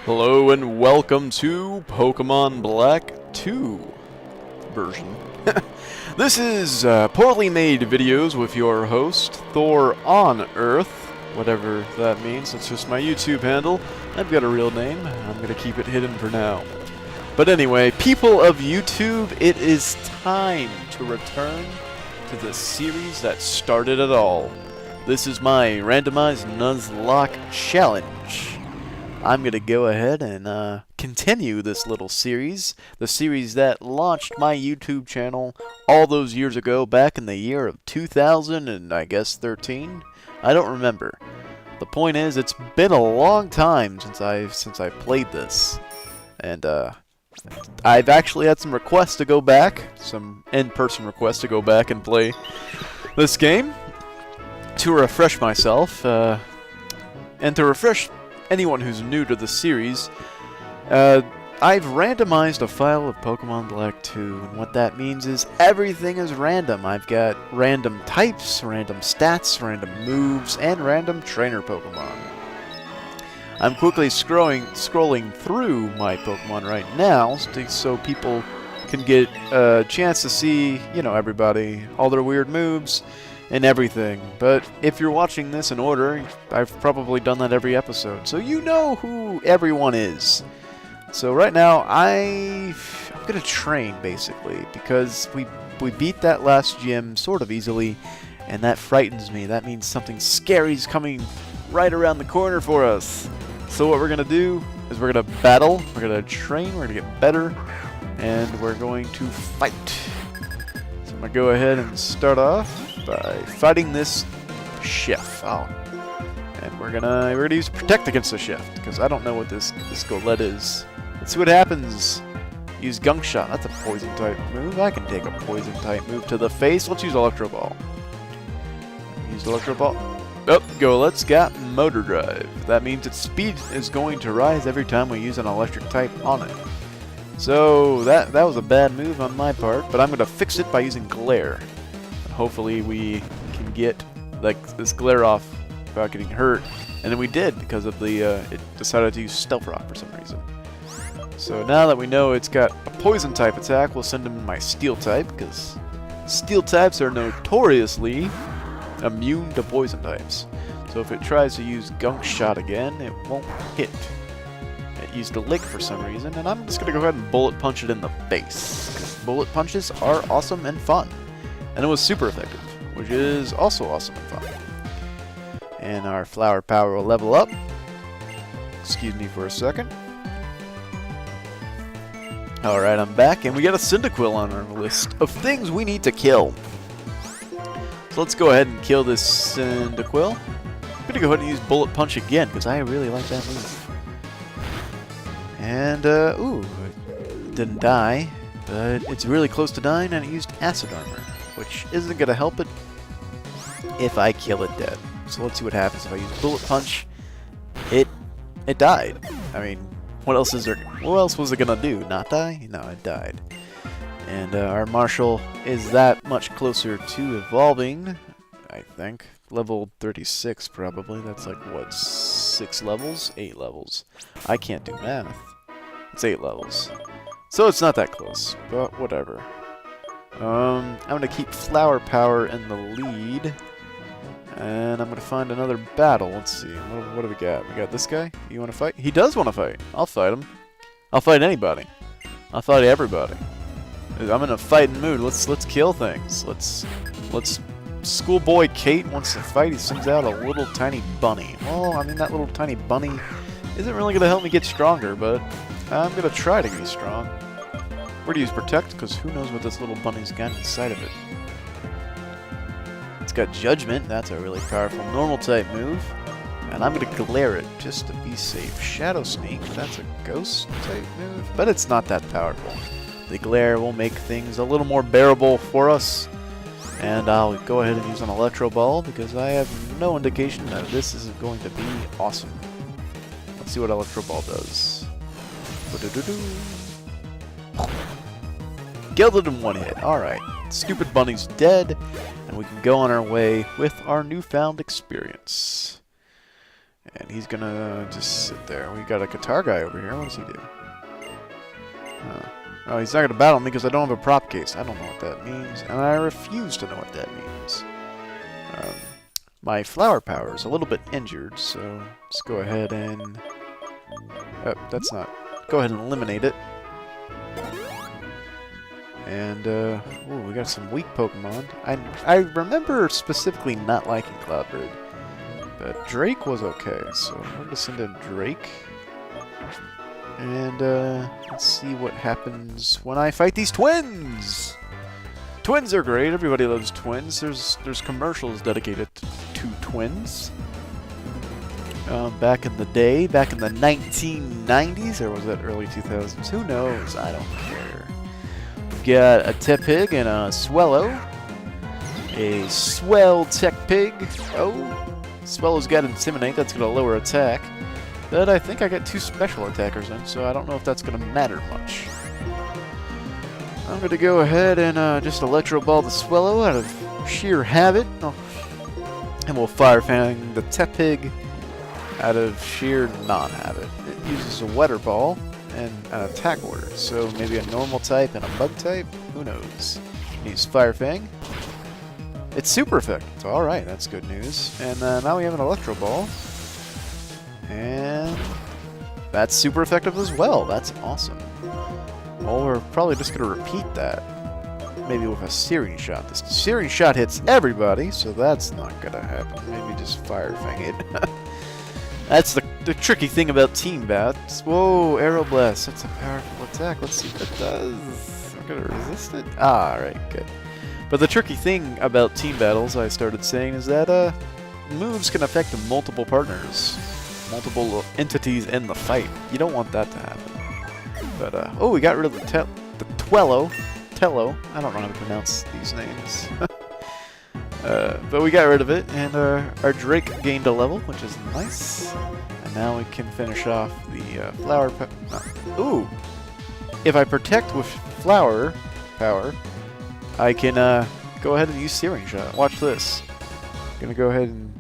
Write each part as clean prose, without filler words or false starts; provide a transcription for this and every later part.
Hello and welcome to Pokemon Black 2 version. This is poorly made videos with your host, Thor on Earth, whatever that means. That's just my YouTube handle. I've got a real name. I'm going to keep it hidden for now. But anyway, people of YouTube, it is time to return to the series that started it all. This is my Randomized Nuzlock challenge. I'm going to go ahead and continue this little series, the series that launched my YouTube channel all those years ago, back in the year of 2000 and I guess 13. I don't remember. The point is, it's been a long time since I played this, and I've actually had some requests to go back, some in-person requests to go back and play this game to refresh myself, and to refresh anyone who's new to the series. I've randomized a file of Pokemon Black 2, and what that means is everything is random. I've got random types, random stats, random moves, and random trainer Pokemon. I'm quickly scrolling through my Pokemon right now so people can get a chance to see, you know, everybody, all their weird moves, and everything. But if you're watching this in order, I've probably done that every episode, so you know who everyone is. So right now, I'm gonna train, basically, because we beat that last gym sort of easily, and that frightens me. That means something scary's coming right around the corner for us. So what we're gonna do is we're gonna battle, we're gonna train, we're gonna get better, and we're going to fight. So I'm gonna go ahead and start off by fighting this chef. And we're gonna use Protect against the chef, because I don't know what this Golett is. Let's see what happens. Use Gunk Shot. That's a poison type move. I can take a poison type move to the face. Let's use Electro Ball. Use Electro Ball. Oh, Golett's got Motor Drive. That means its speed is going to rise every time we use an electric type on it. So that was a bad move on my part, but I'm gonna fix it by using Glare. Hopefully we can get this glare off without getting hurt, and then we did, because of the it decided to use Stealth Rock for some reason. So now that we know it's got a poison type attack, we'll send him my steel type, because steel types are notoriously immune to poison types. So if it tries to use Gunk Shot again, it won't hit. It used a lick for some reason, and I'm just gonna go ahead and Bullet Punch it in the face, because bullet punches are awesome and fun. And it was super effective, which is also awesome and fun. And our Flower Power will level up. Excuse me for a second. Alright, I'm back, and we got a Cyndaquil on our list of things we need to kill. So let's go ahead and kill this Cyndaquil. I'm gonna go ahead and use Bullet Punch again, because I really like that move. And, ooh, it didn't die, but it's really close to dying, and it used Acid Armor, which isn't going to help it if I kill it dead. So let's see what happens if I use Bullet Punch. It died. I mean, what else is there? What else was it going to do? Not die? No, it died. And our Marshall is that much closer to evolving, I think. Level 36 probably. That's like, what, 6 levels? 8 levels. I can't do math. It's 8 levels. So it's not that close, but whatever. I'm going to keep Flower Power in the lead, and I'm going to find another battle. Let's see, what do we got? We got this guy? You want to fight? He does want to fight. I'll fight him. I'll fight anybody. I'll fight everybody. I'm in a fighting mood. Let's kill things. Let's Schoolboy Kate wants to fight. He sends out a little tiny bunny. Well, I mean, that little tiny bunny isn't really going to help me get stronger, but I'm going to try to get strong. We're going to use Protect, because who knows what this little bunny's got inside of it. It's got Judgment. That's a really powerful normal type move. And I'm going to Glare it, just to be safe. Shadow Sneak. That's a ghost type move, but it's not that powerful. The Glare will make things a little more bearable for us. And I'll go ahead and use an Electro Ball, because I have no indication that this is going to be awesome. Let's see what Electro Ball does. Killed it in one hit. Alright. Stupid bunny's dead, and we can go on our way with our newfound experience. And He's gonna just sit there. We got a guitar guy over here. What does he do? Oh, he's not gonna battle me because I don't have a prop case. I don't know what that means, and I refuse to know what that means. My flower power is a little bit injured, so let's go ahead and... Oh, that's not... Go ahead and eliminate it. And, ooh, we got some weak Pokemon. I remember specifically not liking Cloudbird, but Drake was okay, so I'm going to send in Drake. And, let's see what happens when I fight these twins! Twins are great, everybody loves twins. There's commercials dedicated to twins. Back in the day, back in the 1990s, or was that early 2000s? Who knows? I don't care. We've got a Tepig and a Swellow. A Swell Tech Pig. Oh, Swellow's got Intimidate, that's going to lower attack. But I think I got 2 special attackers in, so I don't know if that's going to matter much. I'm going to go ahead and just Electro Ball the Swellow out of sheer habit. Oh. And we'll Fire Fang the Tepig out of sheer non-habit. It uses a Weather Ball and an attack order, so maybe a normal type and a bug type? Who knows? Use Fire Fang. It's super effective. Alright, that's good news. And now we have an Electro Ball. And that's super effective as well. That's awesome. Well, we're probably just going to repeat that. Maybe with a Searing Shot. The Searing Shot hits everybody, so that's not going to happen. Maybe just Fire Fang it. That's the tricky thing about team bats. Whoa, Aeroblast. That's a powerful attack. Let's see what it does. I'm going to resist it. Ah, alright, good. But the tricky thing about team battles, I started saying, is that moves can affect multiple partners. Multiple entities in the fight. You don't want that to happen. But, oh, we got rid of the Twello. Tello. I don't know how to pronounce these names. But we got rid of it, and our Drake gained a level, which is nice. And now we can finish off the flower... Ooh! If I protect with flower power, I can go ahead and use Searing Shot. Watch this. I'm going to go ahead and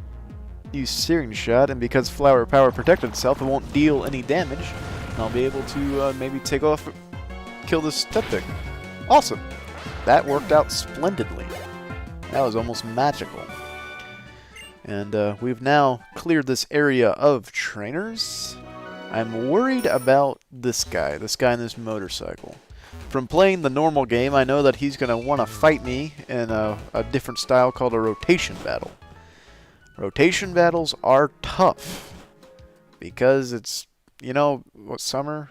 use Searing Shot, and because flower power protected itself, it won't deal any damage. And I'll be able to maybe take off, kill this Tepig. Awesome! That worked out splendidly. That was almost magical. And we've now cleared this area of trainers. I'm worried about this guy in this motorcycle. From playing the normal game, I know that he's going to want to fight me in a different style called a rotation battle. Rotation battles are tough because it's, you know, what, summer,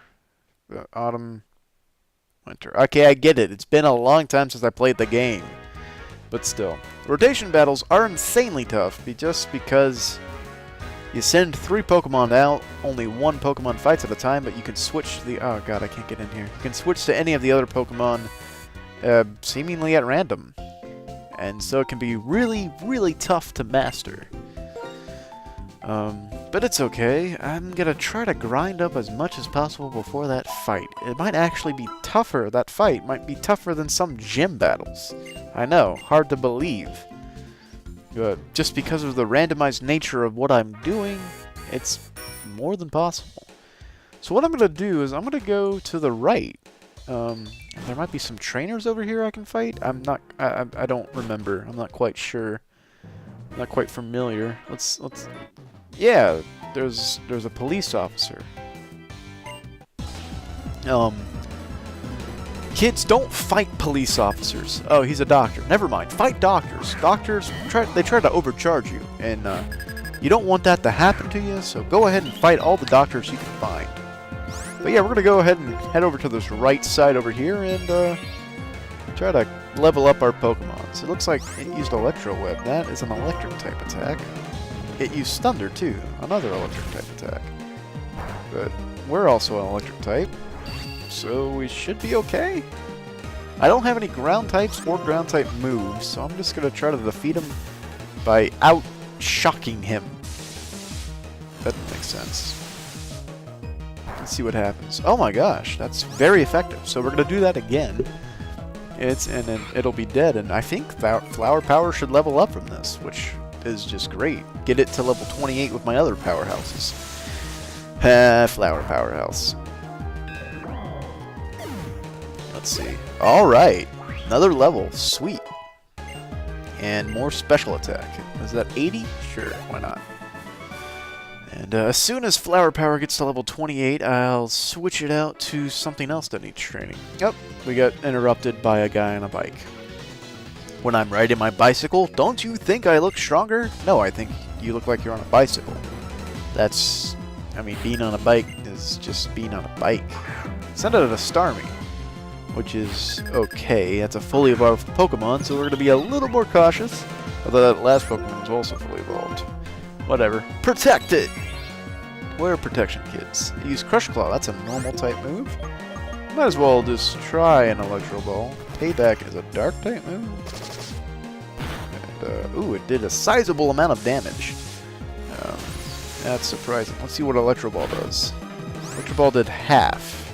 autumn, winter. Okay, I get it. It's been a long time since I played the game. But still, rotation battles are insanely tough just because you send 3 Pokemon out, only 1 Pokemon fights at a time, but you can switch to the... Oh god, I can't get in here. You can switch to any of the other Pokemon seemingly at random. And so it can be really, really tough to master. But it's okay. I'm going to try to grind up as much as possible before that fight. It might actually be tougher. That fight might be tougher than some gym battles. I know, hard to believe. But just because of the randomized nature of what I'm doing, it's more than possible. So what I'm going to do is I'm going to go to the right. There might be some trainers over here I can fight. I don't remember. I'm not quite sure. I'm not quite familiar. Let's yeah, there's a police officer. Kids, don't fight police officers. Oh, he's a doctor. Never mind. Fight doctors. Doctors they try to overcharge you, and you don't want that to happen to you. So go ahead and fight all the doctors you can find. But yeah, we're gonna go ahead and head over to this right side over here and try to level up our Pokemon. So it looks like it used Electro Web. That is an electric type attack. It used Thunder too, another electric type attack. But we're also an electric type, so we should be okay. I don't have any ground types or ground type moves, so I'm just gonna try to defeat him by out-shocking him. That makes sense. Let's see what happens. Oh my gosh, that's very effective. So we're gonna do that again. And then it'll be dead, and I think that flower power should level up from this, which is just great. Get it to level 28 with my other powerhouses. Flower powerhouse. Let's see. Alright. Another level. Sweet. And more special attack. Is that 80? Sure, why not? And as soon as Flower Power gets to level 28, I'll switch it out to something else that needs training. Yep, we got interrupted by a guy on a bike. When I'm riding my bicycle, don't you think I look stronger? No, I think you look like you're on a bicycle. That's... I mean, being on a bike is just being on a bike. Send out a Starmie, which is okay. That's a fully evolved Pokemon, so we're going to be a little more cautious. Although that last Pokemon was also fully evolved. Whatever. Protect it! Where are protection kits? Use Crush Claw. That's a normal type move. Might as well just try an Electro Ball. Payback is a dark type move. And, ooh, it did a sizable amount of damage. That's surprising. Let's see what Electro Ball does. Electro Ball did half.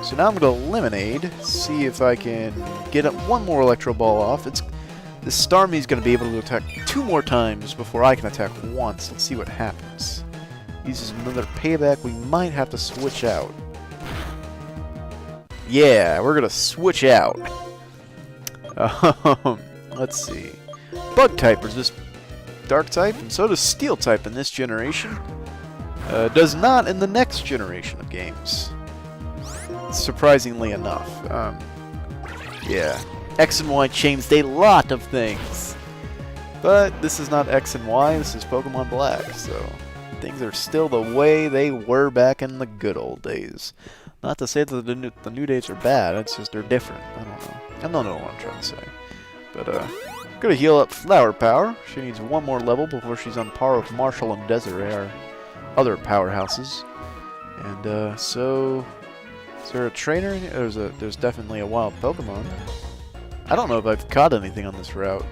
So now I'm going to Lemonade, see if I can get one more Electro Ball off. This Starmie's going to be able to attack 2 more times before I can attack once. Let's see what happens. Uses another Payback. We might have to switch out. Yeah, we're going to switch out. Let's see. Bug type is this Dark type, and so does Steel type in this generation. Does not in the next generation of games. Surprisingly enough. Yeah. X and Y changed a lot of things. But this is not X and Y, this is Pokemon Black, so things are still the way they were back in the good old days. Not to say that the new days are bad, it's just they're different. I don't know what I'm trying to say. But, gonna heal up Flower Power. She needs one more level before she's on par with Marshall and Desiree, our other powerhouses. And, so... Is there a trainer? There's definitely a wild Pokemon. I don't know if I've caught anything on this route.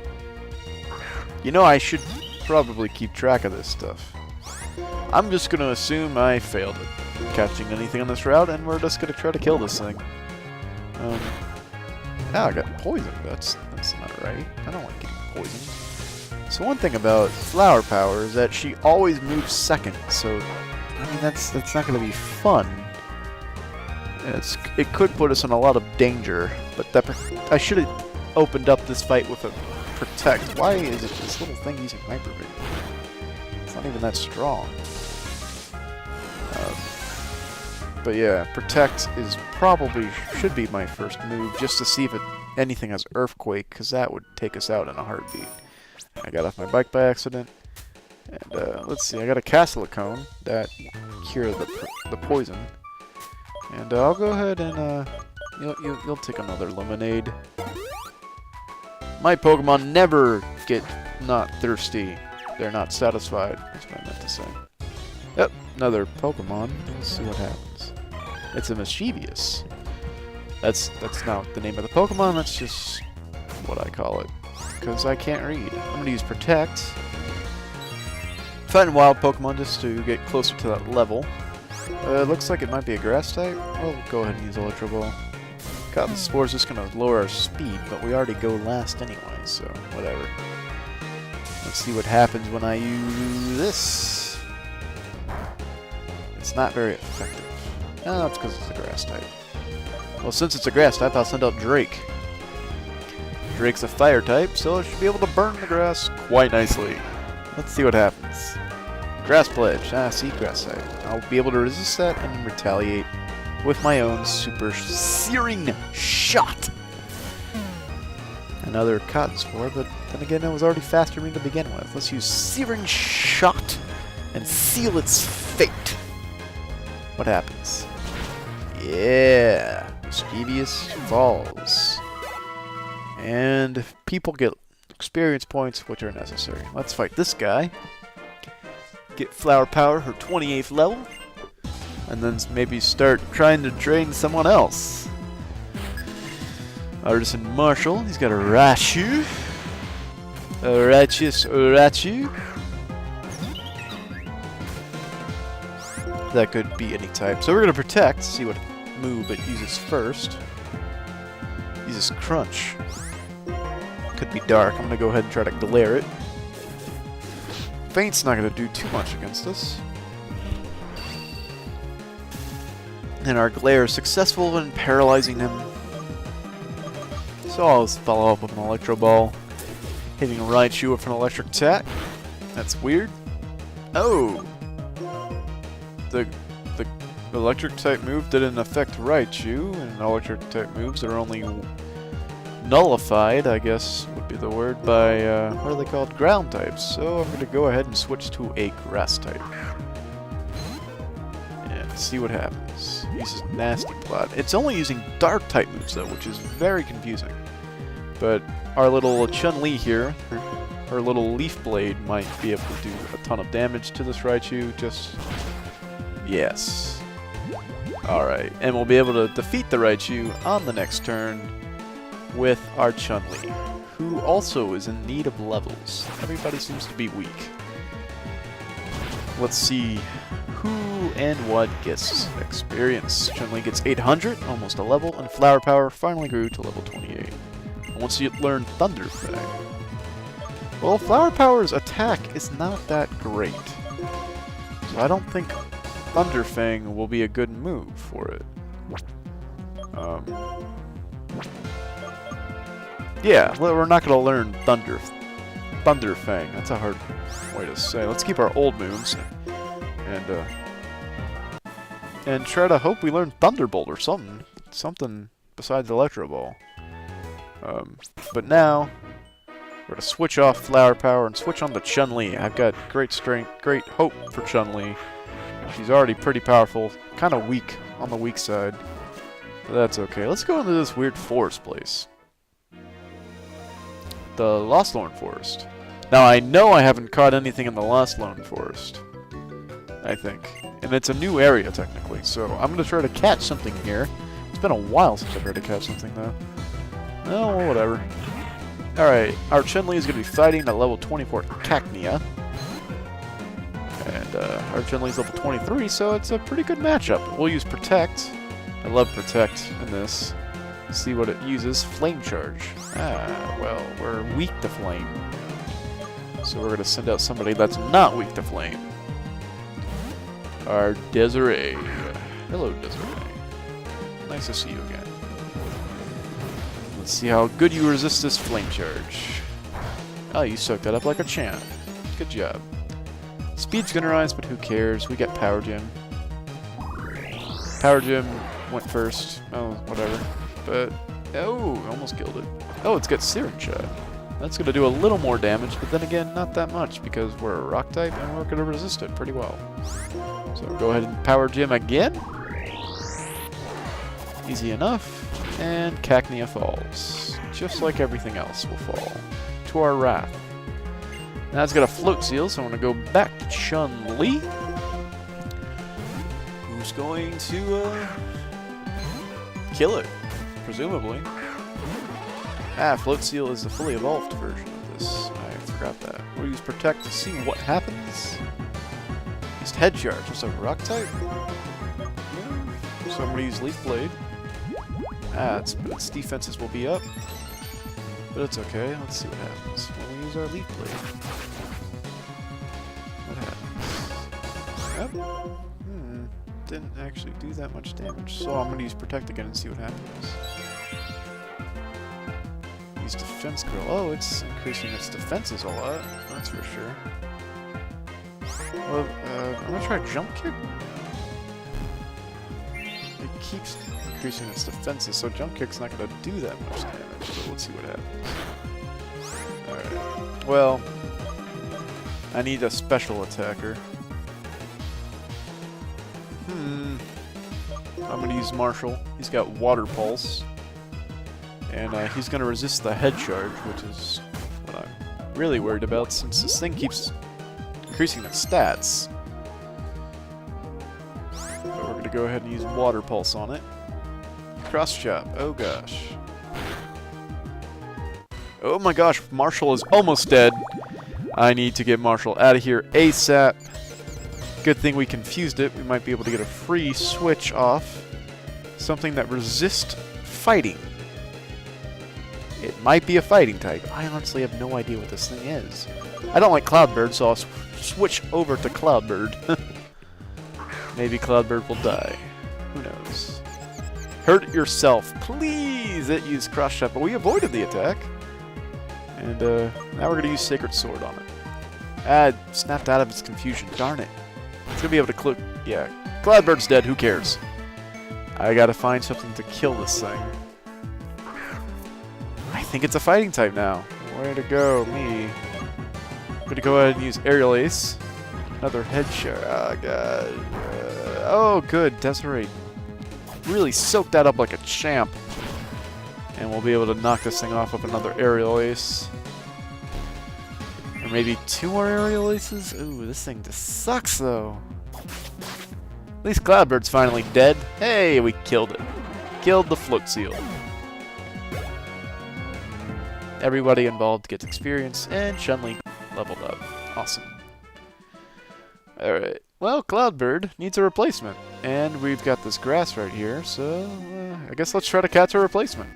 You know, I should probably keep track of this stuff. I'm just gonna assume I failed at catching anything on this route, and we're just gonna try to kill this thing. I got poisoned. That's not right. I don't like getting poisoned. So one thing about Flower Power is that she always moves second. So I mean that's not gonna be fun. It could put us in a lot of danger. But I should have opened up this fight with a Protect. Why is it this little thing using Hyper Beam? It's not even that strong. But yeah, Protect is should be my first move, just to see if anything has Earthquake, because that would take us out in a heartbeat. I got off my bike by accident. And let's see, I got a Castlecone that cure the poison. And I'll go ahead and you'll take another Lemonade. My Pokemon never get not thirsty. They're not satisfied. That's what I meant to say. Yep, another Pokemon. Let's see what happens. It's a Mischievous. That's not the name of the Pokemon, that's just what I call it. Because I can't read. I'm gonna use Protect. Find wild Pokemon just to get closer to that level. It looks like it might be a Grass type. We'll go ahead and use Electro Ball. Cotton Spore's just gonna lower our speed, but we already go last anyway, so whatever. Let's see what happens when I use this. It's not very effective. Oh, that's because it's a Grass type. Well, since it's a Grass type, I'll send out Drake. Drake's a Fire type, so it should be able to burn the grass quite nicely. Let's see what happens. Grass Pledge. See, Grass type. I'll be able to resist that and retaliate with my own Super Searing Shot. Another Cotton Spore, but then again, it was already faster than me to begin with. Let's use Searing Shot and seal its fate. What happens? Yeah, Mischievous falls. And people get experience points, which are necessary. Let's fight this guy. Get Flower Power, her 28th level. And then maybe start trying to train someone else. Artisan Marshall, he's got a Raichu. A Righteous Raichu. That could be any type. So we're going to Protect, see what move it uses first. Uses Crunch. Could be Dark. I'm going to go ahead and try to Glare it. Feint's not going to do too much against us. And our glare is successful in paralyzing him. So I'll follow up with an Electro Ball, hitting Raichu with an electric attack. That's weird. Oh! The electric type move didn't affect Raichu, and electric type moves are only nullified, I guess would be the word, by, what are they called? Ground types. So I'm going to go ahead and switch to a grass type. And see what happens. Uses Nasty Plot. It's only using dark type moves though, which is very confusing. But our little Chun-Li here, her little Leaf Blade might be able to do a ton of damage to this Raichu. Just... yes. Alright, and we'll be able to defeat the Raichu on the next turn with our Chun-Li, who also is in need of levels. Everybody seems to be weak. Let's see who and what gets experience. Chun-Li gets 800, almost a level, and Flower Power finally grew to level 28. And once you learn Thunder Fang. Well, Flower Power's attack is not that great. So I don't think Thunder Fang will be a good move for it. Yeah, we're not going to learn Thunder Fang. That's a hard way to say. Let's keep our old moves and try to hope we learn Thunderbolt or something besides Electro Ball. But now we're going to switch off Flower Power and switch on to Chun-Li. I've got great strength, great hope for Chun-Li. She's already pretty powerful, kind of weak on the weak side. But that's okay. Let's go into this weird forest place. The Lostlorn Forest. Now I know I haven't caught anything in the Lostlorn Forest. I think. And it's a new area technically, so I'm going to try to catch something here. It's been a while since I've tried to catch something though. Oh, well, whatever. Alright, our Chun-Li is going to be fighting at level 24 Cacnea. And our Chun-Li's level 23, so it's a pretty good matchup. We'll use Protect. I love Protect in this. See what it uses. Flame Charge. Ah, well, we're weak to Flame. So we're going to send out somebody that's not weak to Flame. Our Desiree. Hello, Desiree. Nice to see you again. Let's see how good you resist this Flame Charge. Oh, you soaked that up like a champ. Good job. Speed's gonna rise, but who cares? We got Power Gem. Power Gem went first. Oh, whatever. But, oh, almost killed it. Oh, it's got Siren Shot. That's gonna do a little more damage, but then again, not that much, because we're a Rock type, and we're gonna resist it pretty well. So go ahead and Power Gem again. Easy enough. And Cacnea falls. Just like everything else will fall. To our wrath. Now it's got a Float Seal, so I'm going to go back to Chun-Li. Who's going to kill it, presumably. Ah, Float Seal is the fully evolved version of this. I forgot that. We'll use Protect to see what happens. Just Head Charge. Just a Rock type. Yeah. So I'm going to use Leaf Blade. Ah, its defenses will be up. But it's okay. Let's see what happens when we use our Leaf Blade. What happens? Yep. Didn't actually do that much damage. So I'm going to use Protect again and see what happens. Use Defense Curl. Oh, it's increasing its defenses a lot. That's for sure. Well, I'm going to try Jump Kick. It keeps increasing its defenses, so Jump Kick's not going to do that much damage. So let's see what happens. Alright. Well, I need a special attacker. I'm going to use Marshall. He's got Water Pulse. And he's going to resist the Head Charge, which is what I'm really worried about, since this thing keeps increasing its stats. So we're going to go ahead and use Water Pulse on it. Cross Chop. Oh gosh. Oh my gosh, Marshall is almost dead. I need to get Marshall out of here ASAP. Good thing we confused it. We might be able to get a free switch off. Something that resists fighting. It might be a fighting type. I honestly have no idea what this thing is. I don't like Cloudbird, so I'll switch over to Cloudbird. Maybe Cloudbird will die. Who knows? Hurt yourself. Please! It used Cross Shot, but we avoided the attack. And now we're going to use Sacred Sword on it. Ah, it snapped out of its confusion. Darn it. It's going to be able to click. Yeah. Cloudbird's dead. Who cares? I got to find something to kill this thing. I think it's a fighting type now. Way to go, me. I'm going to go ahead and use Aerial Ace. Another headshot. Oh, God. Oh, good. Desiree really soaked that up like a champ. And we'll be able to knock this thing off with another Aerial Ace. Or maybe 2 more Aerial Aces? Ooh, this thing just sucks, though. At least Cloudbird's finally dead. Hey, we killed it. Killed the Float Seal. Everybody involved gets experience, and Chun-Li leveled up. Awesome. Alright. Well, Cloudbird needs a replacement. And we've got this grass right here, so I guess let's try to catch a replacement.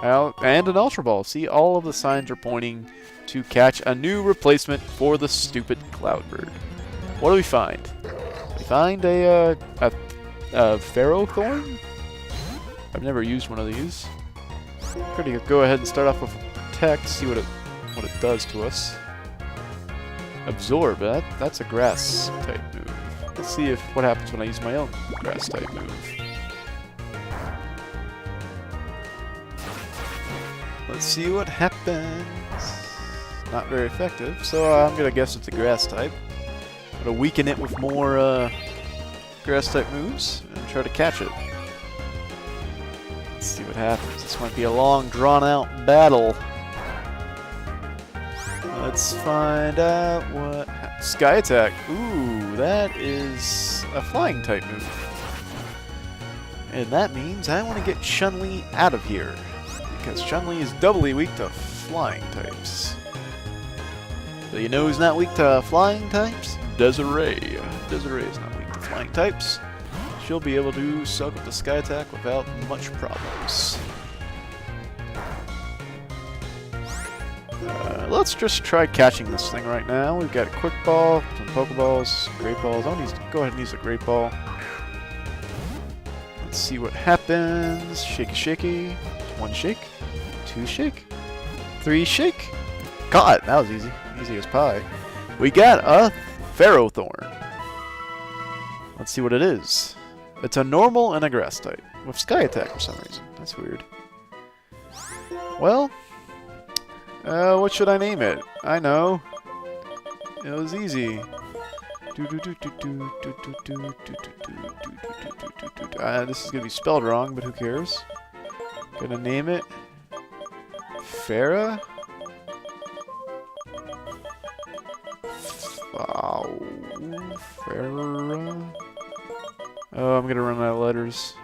And an Ultra Ball. See, all of the signs are pointing to catch a new replacement for the stupid Cloudbird. What do we find? We find a Pharaoh Thorn? I've never used one of these. Pretty good. Go ahead and start off with Protect, see what it does to us. Absorb, that's a grass type move. Let's see what happens when I use my own grass type move. Let's see what happens. Not very effective, so I'm gonna guess it's a grass type. I'm gonna weaken it with more grass type moves and try to catch it. Let's see what happens. This might be a long, drawn-out battle. Let's find out what... Sky Attack. Ooh, that is a flying type move. And that means I want to get Chun-Li out of here. Because Chun-Li is doubly weak to flying types. So you know who's not weak to flying types? Desiree. Desiree is not weak to flying types. She'll be able to suck with the Sky Attack without much problems. Let's just try catching this thing right now. We've got a Quick Ball, some Pokeballs, Great Balls. I'll go ahead and use a Great Ball. Let's see what happens. Shaky, shaky. 1 shake, 2 shake, 3 shake. Caught! That was easy. Easy as pie. We got a Pharaoh Thorn. Let's see what it is. It's a normal and a grass type with Sky Attack for some reason. That's weird. Well, what should I name it? I know. It was easy. This is gonna be spelled wrong, but who cares? Gonna name it Farah? Farah? Oh, I'm gonna run out of letters.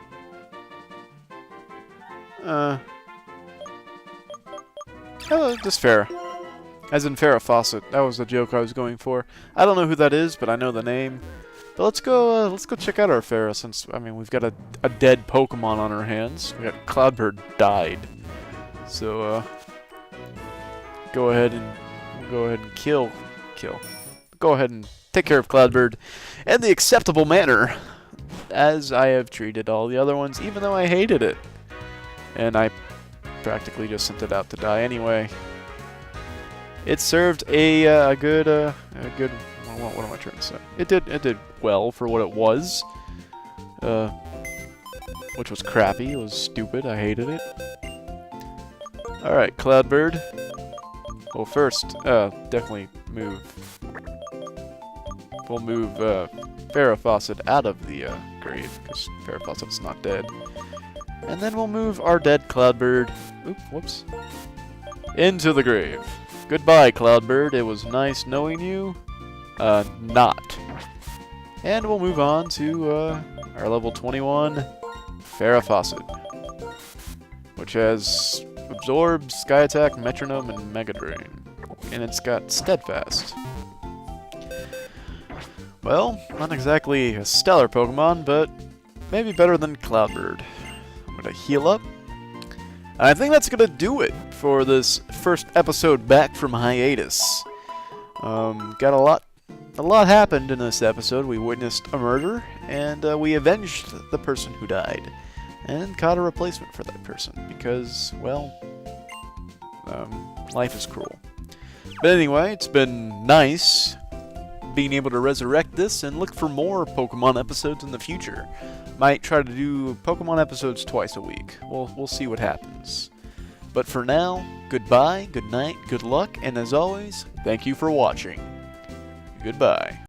Just Farah. As in Farrah Fawcett. That was the joke I was going for. I don't know who that is, but I know the name. But let's go check out our Farah, since, I mean, we've got a dead Pokemon on our hands. We got Cloudbird died. So, go ahead and kill. Go ahead and take care of Cloudbird in the acceptable manner, as I have treated all the other ones, even though I hated it. And I practically just sent it out to die anyway. It served a good, what am I trying to say? It did well for what it was, which was crappy. It was stupid. I hated it. All right, Cloudbird. Well, first, definitely move. We'll move Farrah Fawcett out of the grave, because Farrah Fawcett's not dead. And then we'll move our dead Cloudbird, whoops, into the grave. Goodbye, Cloudbird. It was nice knowing you. Not. And we'll move on to our level 21 Farrah Fawcett, which has Absorb, Sky Attack, Metronome, and Mega Drain. And it's got Steadfast. Well, not exactly a stellar Pokemon, but maybe better than Cloudbird. I'm going to heal up. And I think that's going to do it for this first episode back from hiatus. Got a lot happened in this episode. We witnessed a murder, and we avenged the person who died, and caught a replacement for that person, because, well, life is cruel. But anyway, it's been nice being able to resurrect this and look for more Pokemon episodes in the future. Might try to do Pokemon episodes twice a week. We'll see what happens. But for now, goodbye, good night, good luck, and as always, thank you for watching. Goodbye.